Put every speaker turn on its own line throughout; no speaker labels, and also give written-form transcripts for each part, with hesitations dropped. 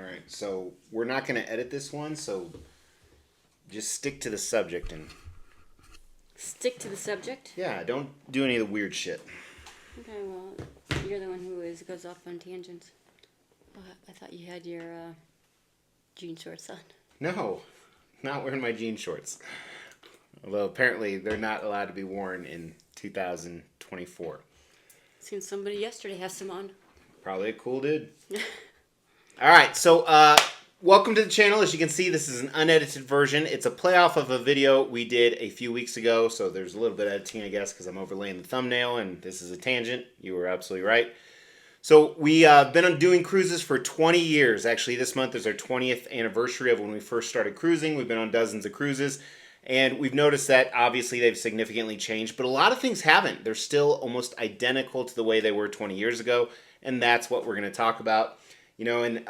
Alright, so we're not going to edit this one, so just stick to the subject and...
Stick to the subject?
Yeah, don't do any of the weird shit.
Okay, well, you're the one who goes off on tangents. I thought you had your jean shorts on.
No, not wearing my jean shorts. Although apparently they're not allowed to be worn in 2024.
Seen somebody yesterday have some on.
Probably a cool dude. Alright, so welcome to the channel. As you can see, this is an unedited version. It's a playoff of a video we did a few weeks ago, so there's a little bit of editing, I guess, because I'm overlaying the thumbnail, and this is a tangent. You were absolutely right. So we've been doing cruises for 20 years. Actually, this month is our 20th anniversary of when we first started cruising. We've been on dozens of cruises, and we've noticed that obviously they've significantly changed, but a lot of things haven't. They're still almost identical to the way they were 20 years ago, and that's what we're going to talk about. You know, and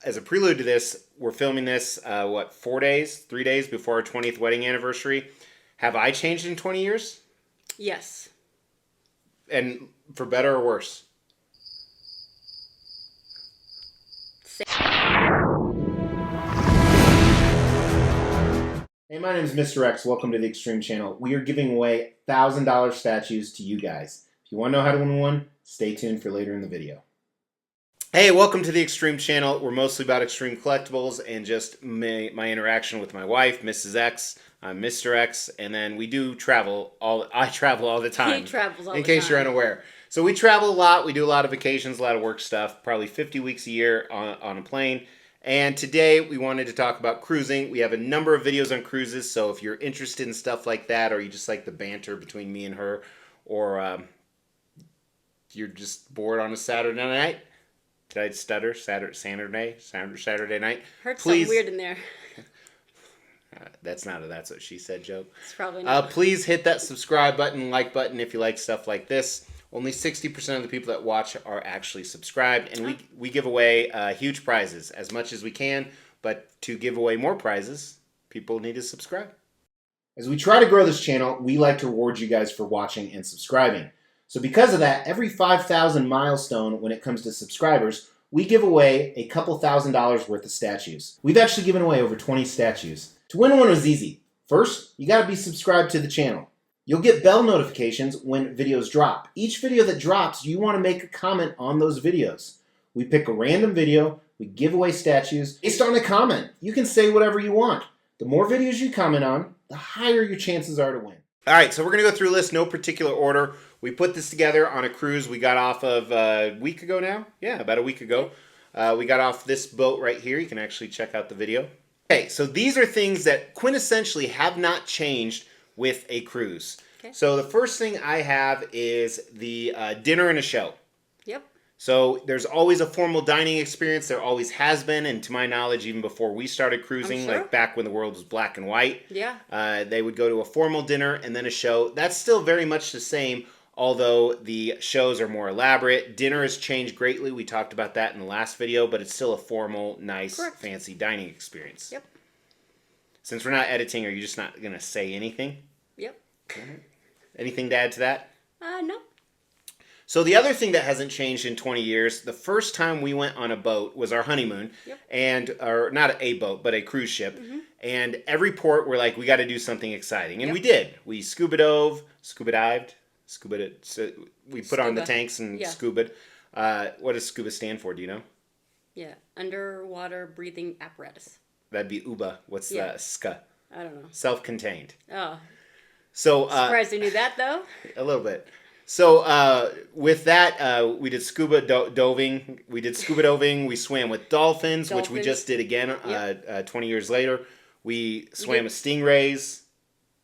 as a prelude to this, we're filming this, 3 days before our 20th wedding anniversary. Have I changed in 20 years?
Yes.
And for better or worse? Hey, my name is Mr. X. Welcome to the Xtreme channel. We are giving away $1,000 statues to you guys. If you want to know how to win one, stay tuned for later in the video. Hey, welcome to the Xtreme channel. We're mostly about extreme collectibles and just my interaction with my wife, Mrs. X. I'm Mr. X, and then we do travel. I travel all the time.
He travels all the time.
In case you're unaware. So we travel a lot. We do a lot of vacations, a lot of work stuff, probably 50 weeks a year on a plane. And today we wanted to talk about cruising. We have a number of videos on cruises, so if you're interested in stuff like that, or you just like the banter between me and her, or you're just bored on a Saturday night, did I stutter? Saturday night?
Heard something weird in there.
That's not a That's What She Said joke.
It's probably not.
Please hit that subscribe button, like button if you like stuff like this. Only 60% of the people that watch are actually subscribed, and we give away huge prizes, as much as we can, but to give away more prizes, people need to subscribe. As we try to grow this channel, we like to reward you guys for watching and subscribing. So because of that, every 5,000 milestone when it comes to subscribers, we give away a couple $1,000s worth of statues. We've actually given away over 20 statues. To win one was easy. First, you gotta be subscribed to the channel. You'll get bell notifications when videos drop. Each video that drops, you want to make a comment on those videos. We pick a random video, we give away statues based on a comment. You can say whatever you want. The more videos you comment on, the higher your chances are to win. Alright, so we're going to go through a list, no particular order. We put this together on a cruise we got off of a week ago now. Yeah, about a week ago. We got off this boat right here. You can actually check out the video. Okay, so these are things that quintessentially have not changed with a cruise. Okay. So the first thing I have is the dinner and a show.
Yep.
So there's always a formal dining experience. There always has been, and to my knowledge, even before we started cruising, like back when the world was black and white, they would go to a formal dinner and then a show. That's still very much the same, although the shows are more elaborate. Dinner has changed greatly. We talked about that in the last video, but it's still a formal, nice, fancy dining experience.
Yep.
Since we're not editing, are you just not going to say anything?
Yep.
Anything to add to that?
No.
So the other thing that hasn't changed in 20 years, the first time we went on a boat was our honeymoon. Yep. Or not a boat, but a cruise ship. Mm-hmm. And every port we're like, we got to do something exciting. And we did. We scuba dived. So we put on the tanks and scuba. What does scuba stand for? Do you know?
Yeah. Underwater breathing apparatus.
That'd be UBA. What's the SCA?
I don't know.
Self-contained.
Oh.
So
surprised you knew that, though.
A little bit. So with that, we did scuba diving. We swam with dolphins, which we just did again 20 years later. We swam with stingrays.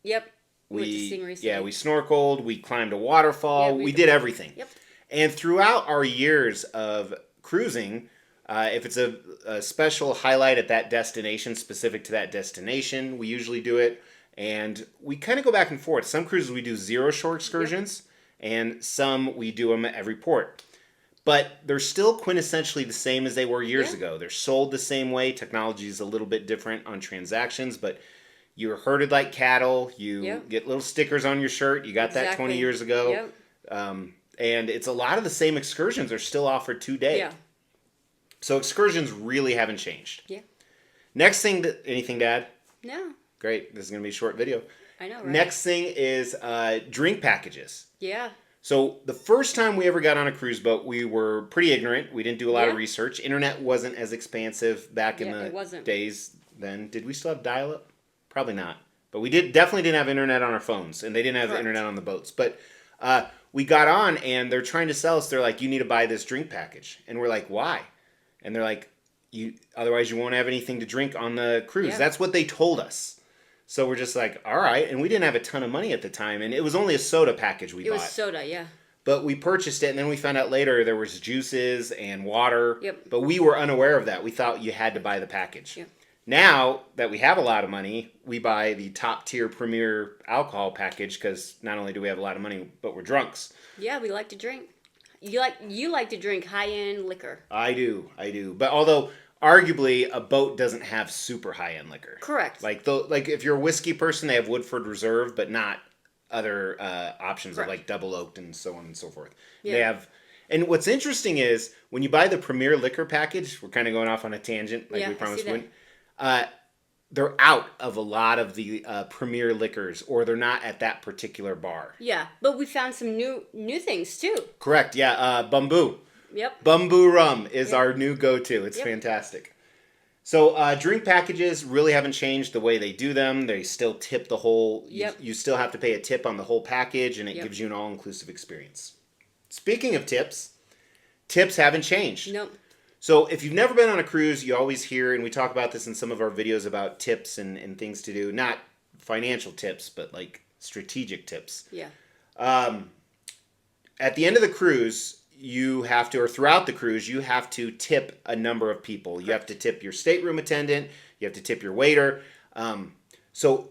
Yep. We
snorkeled. We climbed a waterfall. We did everything. Yep. And throughout our years of cruising, if it's a special highlight at that destination, specific to that destination, we usually do it. And we kind of go back and forth. Some cruises we do 0 shore excursions, and some we do them at every port. But they're still quintessentially the same as they were years ago. They're sold the same way. Technology is a little bit different on transactions, but you're herded like cattle. You get little stickers on your shirt. You got that 20 years ago. Yep. And it's a lot of the same excursions are still offered today. Yeah. So excursions really haven't changed.
Yeah.
Next thing, anything to add?
No.
Great. This is going to be a short video.
I know, right?
Next thing is drink packages.
Yeah.
So the first time we ever got on a cruise boat, we were pretty ignorant. We didn't do a lot of research. Internet wasn't as expansive back in the days then. Did we still have dial-up? Probably not. But we definitely didn't have internet on our phones, and they didn't have internet on the boats. But we got on, and they're trying to sell us. They're like, you need to buy this drink package. And we're like, why? And they're like, otherwise you won't have anything to drink on the cruise. Yeah. That's what they told us. So we're just like, all right. And we didn't have a ton of money at the time. And it was only a soda package we bought.
It was soda, yeah.
But we purchased it, and then we found out later there was juices and water.
Yep.
But we were unaware of that. We thought you had to buy the package. Yep. Now that we have a lot of money, we buy the top-tier premier alcohol package because not only do we have a lot of money, but we're drunks.
Yeah, we like to drink. You like to drink high-end liquor.
I do. But although arguably a boat doesn't have super high-end liquor.
Correct.
Like if you're a whiskey person, they have Woodford Reserve, but not other options of like double oaked and so on and so forth. Yeah. They have, and what's interesting is when you buy the premier liquor package, we're kind of going off on a tangent like we promised we wouldn't. They're out of a lot of the premier liquors, or they're not at that particular bar.
Yeah, but we found some new things too.
Correct. Yeah, Bumbu.
Yep.
Bumbu rum is our new go-to. It's fantastic. So drink packages really haven't changed the way they do them. They still tip the whole. You still have to pay a tip on the whole package, and it gives you an all-inclusive experience. Speaking of tips haven't changed.
Nope.
So if you've never been on a cruise, you always hear, and we talk about this in some of our videos about tips and things to do. Not financial tips, but like strategic tips.
Yeah.
At the end of the cruise, you have to, or throughout the cruise, you have to tip a number of people. Correct. You have to tip your stateroom attendant. You have to tip your waiter. So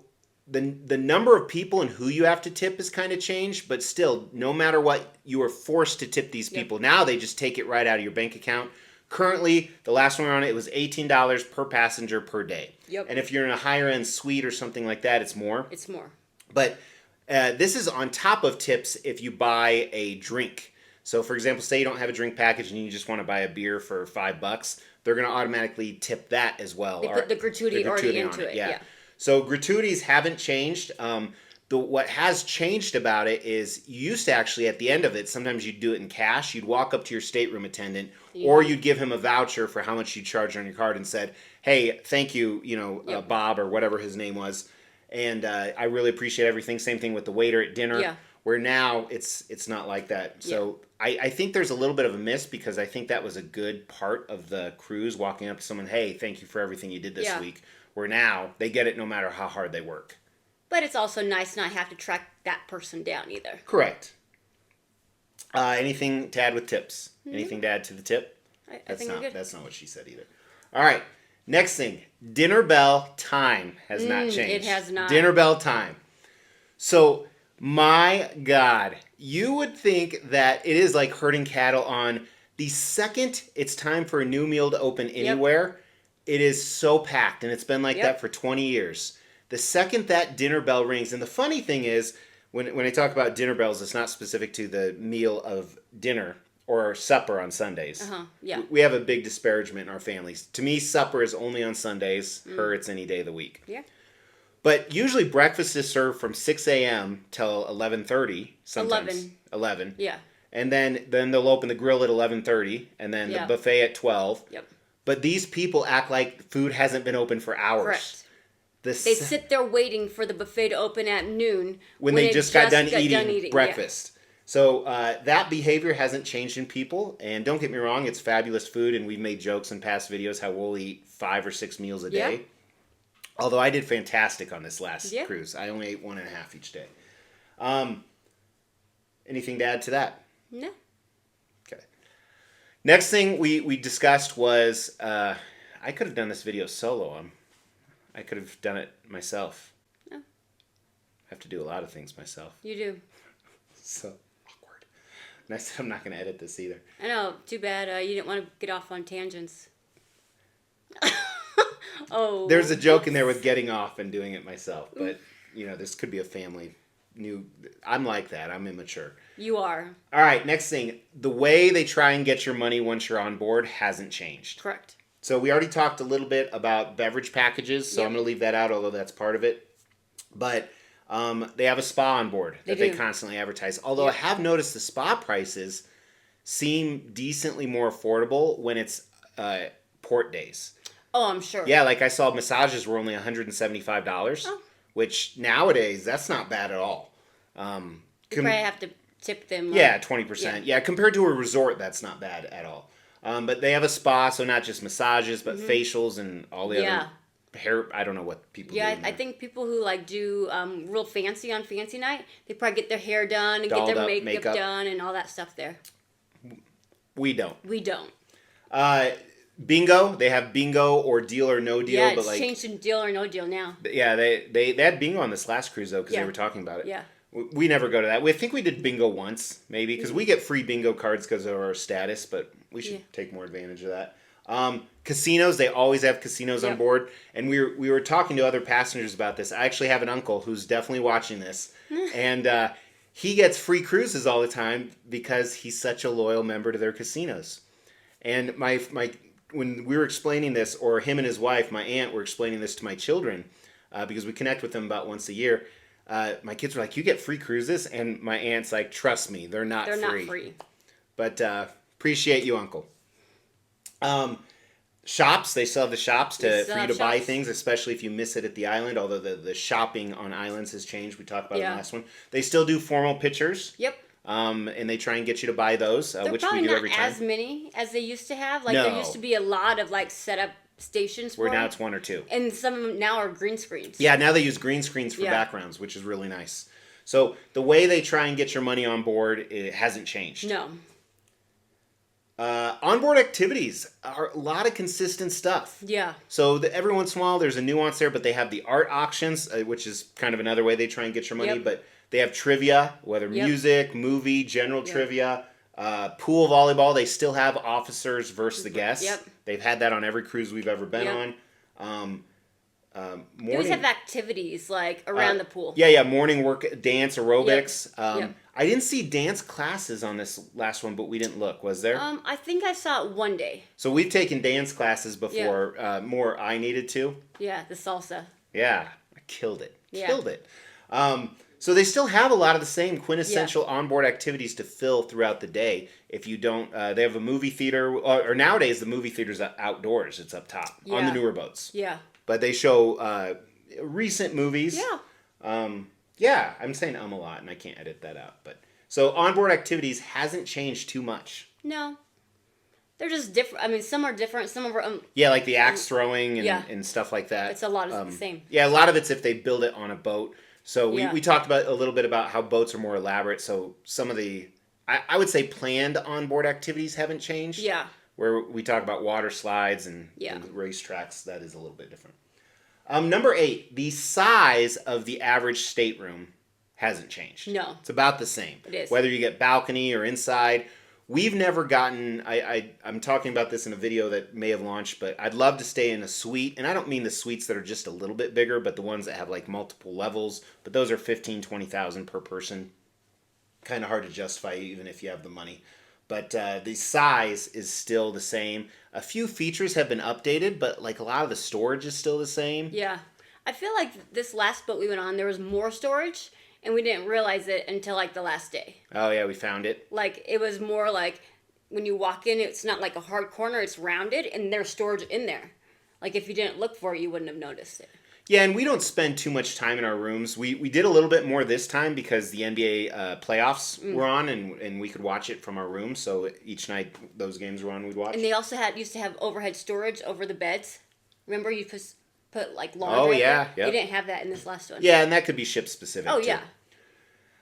the number of people and who you have to tip has kind of changed, but still, no matter what, you are forced to tip these people. Now they just take it right out of your bank account. Currently, the last one on it was $18 per passenger per day. Yep. And if you're in a higher end suite or something like that, it's more.
It's more.
But this is on top of tips if you buy a drink. So, for example, say you don't have a drink package and you just want to buy a beer for $5, they're going to automatically tip that as well.
They put the gratuity already into it. Yeah.
So gratuities haven't changed. What has changed about it is you used to actually, at the end of it, sometimes you'd do it in cash. You'd walk up to your stateroom attendant, or you'd give him a voucher for how much you charged on your card and said, hey, thank you, Bob or whatever his name was. And I really appreciate everything. Same thing with the waiter at dinner. Yeah. Where now it's not like that. So I think there's a little bit of a miss because I think that was a good part of the cruise, walking up to someone, hey, thank you for everything you did this week. Where now they get it no matter how hard they work.
But it's also nice not have to track that person down either.
Correct. Anything to add with tips? Mm-hmm. Anything to add to the tip?
I think we're good.
That's not what she said either. All right. Next thing. Dinner bell time has not changed.
It has not.
Dinner bell time. So, my God, you would think that it is like herding cattle on the second it's time for a new meal to open anywhere. It is so packed, and it's been like that for 20 years. The second that dinner bell rings, and the funny thing is, when I talk about dinner bells, it's not specific to the meal of dinner or supper on Sundays.
Yeah.
We have a big disparagement in our families. To me, supper is only on Sundays. Her, it's any day of the week.
Yeah.
But usually breakfast is served from 6 a.m. till 11:30. Sometimes 11.
Yeah.
And then they'll open the grill at 11:30, and then the buffet at 12.
Yep.
But these people act like food hasn't been open for hours.
Correct. They sit there waiting for the buffet to open at noon
when they just got done eating breakfast. Yeah. So that behavior hasn't changed in people. And don't get me wrong, it's fabulous food, and we've made jokes in past videos how we'll eat 5 or 6 meals a day. Although I did fantastic on this last cruise. I only ate 1.5 each day. Anything to add to that?
No.
Okay. Next thing we discussed was I could have done this video solo. I could have done it myself.
No.
I have to do a lot of things myself.
You do.
So awkward. And I said I'm not going to edit this either.
I know. Too bad you didn't want to get off on tangents. Oh.
There's a joke in there with getting off and doing it myself. But, this could be a family I'm like that. I'm immature.
You are.
All right, next thing. The way they try and get your money once you're on board hasn't changed.
Correct.
So we already talked a little bit about beverage packages, so I'm going to leave that out, although that's part of it. But they have a spa on board that they constantly advertise. Although I have noticed the spa prices seem decently more affordable when it's port days.
Oh, I'm sure.
Yeah, like I saw massages were only $175, which nowadays, that's not bad at all.
You probably have to tip them.
Yeah, 20%. Yeah, compared to a resort, that's not bad at all. But they have a spa, so not just massages, but facials and all the other hair. I don't know what people do.
Yeah, I think people who like do real fancy on fancy night, they probably get their hair done and get their makeup done and all that stuff there. We don't.
Bingo, they have bingo or deal or no deal.
Yeah, it's changed to deal or no deal now.
Yeah, they had bingo on this last cruise though because they were talking about it.
Yeah.
We never go to that. I think we did bingo once, maybe, because we get free bingo cards because of our status, but we should take more advantage of that. Casinos, they always have casinos on board, and we were talking to other passengers about this. I actually have an uncle who's definitely watching this, and he gets free cruises all the time because he's such a loyal member to their casinos. And my when we were explaining this, or him and his wife, my aunt, were explaining this to my children, because we connect with them about once a year. My kids were like, "You get free cruises?" And my aunt's like, "Trust me, they're not free."
They're not free.
But appreciate you, Uncle. Shops, they still have the shops for you to buy things, especially if you miss it at the island, although the shopping on islands has changed. We talked about it in the last one. They still do formal pictures.
Yep.
And they try and get you to buy those, which we do every time.
They're probably not as many as they used to have. Like, there used to be a lot of, like, set-up stations for
Where now
them.
it's one or two.
And some of them now are green screens.
Yeah, now they use green screens for backgrounds, which is really nice. So the way they try and get your money on board, it hasn't changed.
No.
Onboard activities are a lot of consistent stuff.
Yeah.
So every once in a while there's a nuance there, but they have the art auctions, which is kind of another way they try and get your money.
Yep.
But they have trivia, whether music, movie, general trivia, pool volleyball. They still have officers versus the guests.
Yep.
They've had that on every cruise we've ever been on.
They always have activities like around the pool.
Yeah, morning work, dance, aerobics. I didn't see dance classes on this last one, but we didn't look. Was there?
I think I saw it one day.
So we've taken dance classes before. More I needed to.
Yeah, the salsa.
Yeah, I killed it. Killed it. So they still have a lot of the same quintessential onboard activities to fill throughout the day. If you don't, they have a movie theater, or nowadays the movie theater's outdoors. It's up top on the newer boats.
Yeah.
But they show recent movies. Yeah. I'm saying a lot, and I can't edit that out. But so onboard activities hasn't changed too much.
No. They're just different. I mean, some are different. Some are...
like the axe throwing and stuff like that.
It's a lot of the same.
Yeah, a lot of it's if they build it on a boat. So we talked about a little bit about how boats are more elaborate. So some of the, I would say planned onboard activities haven't changed.
Yeah.
Where we talk about water slides and race tracks, that is a little bit different. Number 8, the size of the average stateroom hasn't changed.
No.
It's about the same.
It is.
Whether you get balcony or inside. We've never gotten, I'm talking about this in a video that may have launched, but I'd love to stay in a suite. And I don't mean the suites that are just a little bit bigger, but the ones that have like multiple levels. But those are $15,000, $20,000 per person. Kind of hard to justify even if you have the money. But the size is still the same. A few features have been updated, but like a lot of the storage is still the same.
Yeah. I feel like this last boat we went on, there was more storage, and we didn't realize it until like the last day.
Oh, yeah, we found it.
Like, it was more like when you walk in, it's not like a hard corner, it's rounded, and there's storage in there. Like, if you didn't look for it, you wouldn't have noticed it.
Yeah, and we don't spend too much time in our rooms. We did a little bit more this time because the NBA playoffs were on, and we could watch it from our room. So each night those games were on, we'd watch.
And they also used to have overhead storage over the beds. Remember, you put like laundry.
Oh yeah,
They didn't have that in this last one.
Yeah, and that could be ship specific.
Oh
too.
yeah,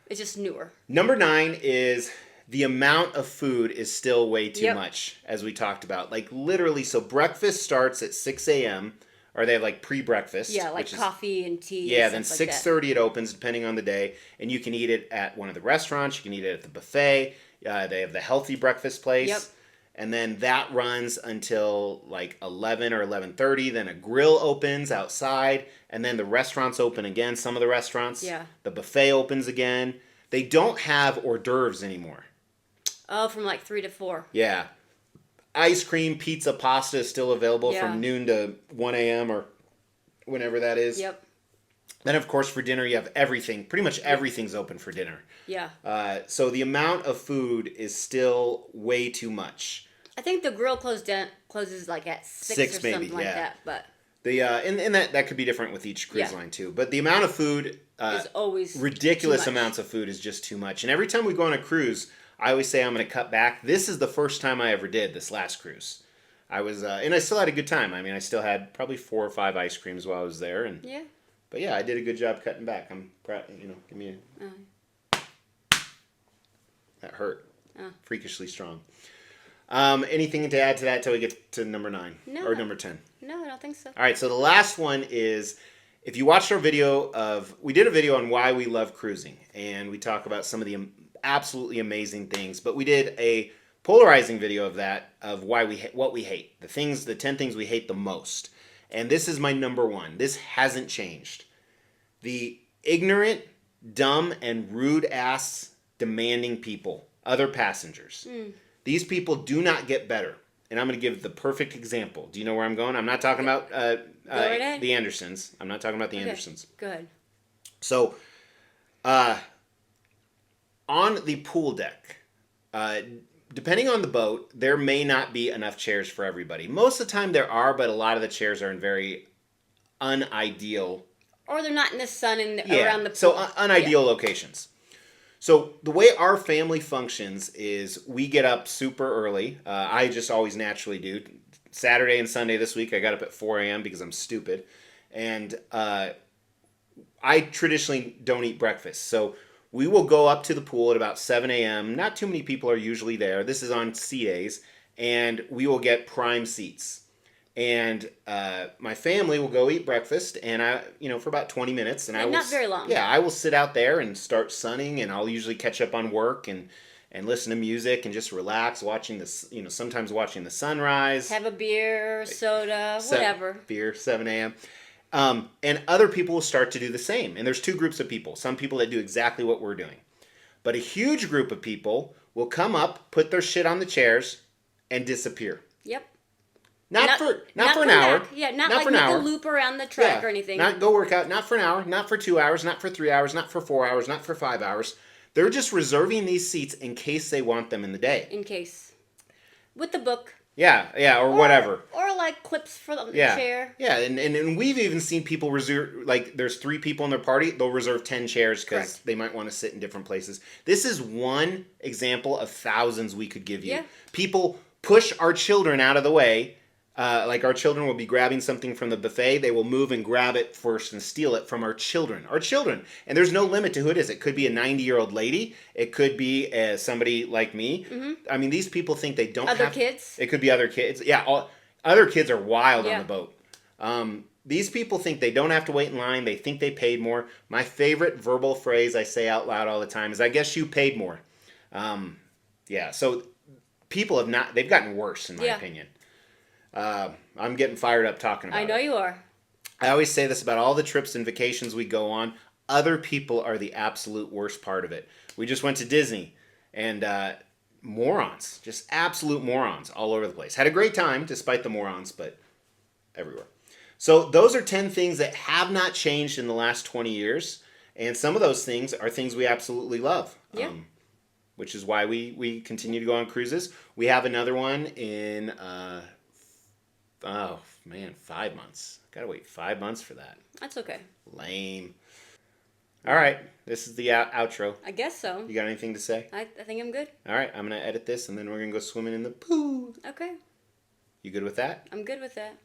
it's just newer.
Number 9 is the amount of food is still way too much, as we talked about. Like literally, so breakfast starts at 6 a.m. Or they have like pre-breakfast.
Yeah, like coffee and tea.
Yeah,
and
then
stuff
6:30 it opens depending on the day, and you can eat it at one of the restaurants. You can eat it at the buffet. They have the healthy breakfast place.
Yep.
And then that runs until like 11 or 11:30. Then a grill opens outside, and then the restaurants open again. Some of the restaurants.
Yeah.
The buffet opens again. They don't have hors d'oeuvres anymore.
Oh, from like 3 to 4.
Yeah. Ice cream, pizza, pasta is still available from noon to 1 a.m. or whenever that is.
Yep.
Then, of course, for dinner, you have everything. Pretty much everything's open for dinner.
Yeah.
So the amount of food is still way too much.
I think the grill closes like at 6 or
maybe,
something like that. But
and that could be different with each cruise line too. But the amount of food
is always
ridiculous amounts of food is just too much. And every time we go on a cruise, I always say I'm going to cut back. This is the first time I ever did this last cruise. I was and I still had a good time. I mean, I still had probably 4 or 5 ice creams while I was there, and But yeah, I did a good job cutting back. I'm proud. Give me a. That hurt. Freakishly strong. Anything to add to that till we get to number 9 or number 10?
No, I don't think so.
All right, so the last one is, if you watched our video we did a video on why we love cruising, and we talk about some of the absolutely amazing things, but we did a polarizing video of that, of why what we hate, the 10 things we hate the most. And this is my number 1. This hasn't changed. The ignorant, dumb, and rude ass demanding people, other passengers. These people do not get better. And I'm going to give the perfect example. Do you know where I'm going? I'm not talking about the Andersons. I'm not talking about the Andersons.
Good.
So, on the pool deck, depending on the boat, there may not be enough chairs for everybody. Most of the time there are, but a lot of the chairs are in very unideal.
Or they're not in the sun around the pool.
So unideal locations. So the way our family functions is we get up super early. I just always naturally do. Saturday and Sunday this week, I got up at 4 a.m. because I'm stupid. And I traditionally don't eat breakfast. So we will go up to the pool at about 7 a.m. Not too many people are usually there. This is on CAs. And we will get prime seats. And my family will go eat breakfast, and for about 20 minutes. And
not very long.
Yeah, I will sit out there and start sunning, and I'll usually catch up on work and listen to music and just relax, watching this, sometimes watching the sunrise.
Have a beer, soda, whatever.
Beer, 7 a.m. And other people will start to do the same. And there's 2 groups of people. Some people that do exactly what we're doing. But a huge group of people will come up, put their shit on the chairs, and disappear.
Yep.
Not for an hour.
Yeah, not
for
like
an
make
hour.
a loop around the track or anything.
Not go work out. Not for an hour. Not for 2 hours. Not for 3 hours. Not for 4 hours. Not for 5 hours. They're just reserving these seats in case they want them in the day.
In case. With the book.
Yeah, or whatever.
Or like clips for the chair.
Yeah, and we've even seen people reserve, like there's 3 people in their party, they'll reserve 10 chairs because they might want to sit in different places. This is one example of thousands we could give you.
Yeah.
People push our children out of the way. Like our children will be grabbing something from the buffet. They will move and grab it first and steal it from our children. Our children. And there's no limit to who it is. It could be a 90-year-old lady. It could be somebody like me. Mm-hmm. I mean, these people think they don't
Other kids.
It could be other kids. Yeah, other kids are wild on the boat. These people think they don't have to wait in line. They think they paid more. My favorite verbal phrase I say out loud all the time is, I guess you paid more. So people they've gotten worse in my opinion. I'm getting fired up talking about it.
I know you are.
I always say this about all the trips and vacations we go on. Other people are the absolute worst part of it. We just went to Disney, and morons, just absolute morons all over the place. Had a great time despite the morons, but everywhere. So those are 10 things that have not changed in the last 20 years, and some of those things are things we absolutely love.
Yeah.
Which is why we continue to go on cruises. We have another one in 5 months. Gotta wait 5 months for that.
That's okay.
Lame. All right, this is the outro.
I guess so.
You got anything to say?
I think I'm good.
All right, I'm gonna edit this, and then we're gonna go swimming in the pool.
Okay.
You good with that?
I'm good with that.